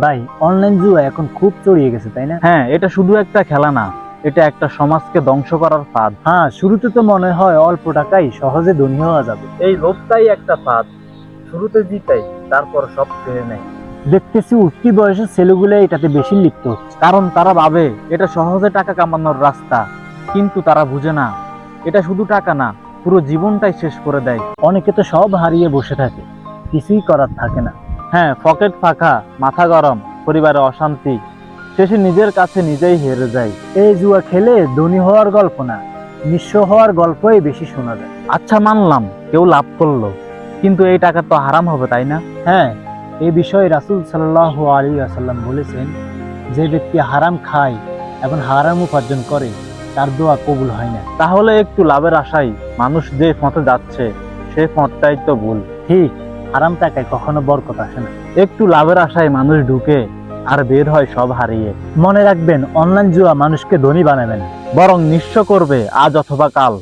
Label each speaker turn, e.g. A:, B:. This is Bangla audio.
A: ভাই, অনলাইন জুয়া এখন খুব ছড়িয়ে গেছে, তাই না?
B: হ্যাঁ, এটা শুধু একটা খেলা না, এটা একটা সমাজকে ধ্বংস করার ফাঁদ।
A: হ্যাঁ, শুরুতে তো মনে হয় অল্প টাকায় সহজে ধনী হওয়া যাবে।
B: এই লোভটাই একটা ফাঁদ। শুরুতে জিতাই, তারপর সব কেড়ে নেয়।
A: দেখতেছি উঠতি বয়সের ছেলেগুলো এটাতে বেশি লিপ্ত হচ্ছে।
B: কারণ তারা ভাবে এটা সহজে টাকা কামানোর রাস্তা, কিন্তু তারা বুঝে না এটা শুধু টাকা না, পুরো জীবনটাই শেষ করে দেয়।
A: অনেকে তো সব হারিয়ে বসে থাকে, কিছুই করার থাকে না।
B: হ্যাঁ, পকেট ফাঁকা, মাথা গরম, পরিবারে অশান্তি, শেষে নিজের কাছে নিজেই হেরে যায়।
A: এই জুয়া খেলে ধনী হওয়ার গল্প না, নিঃস্ব হওয়ার গল্পই বেশি শোনা যায়।
B: আচ্ছা, মানলাম কেউ লাভ করলো, কিন্তু এই টাকা তো হারাম হবে, তাই না?
A: হ্যাঁ, এই বিষয়ে রাসূল সাল্লাল্লাহু আলাইহি ওয়াসাল্লাম বলেছেন, যে ব্যক্তি হারাম খায় এবং হারাম উপার্জন করে তার দোয়া কবুল হয় না।
B: তাহলে একটু লাভের আশায় মানুষ যে পথে যাচ্ছে, সে পথটাই তো ভুল।
A: ঠিক, হারাম টাকায় কখনো বরকত আসে না।
B: একটু লাভের আশায় মানুষ ঢুকে আর বের হয় সব হারিয়ে।
A: মনে রাখবেন, অনলাইন জুয়া মানুষকে ধনী বানাবে না,
B: বরং নিঃস্ব করবে আজ অথবা কাল।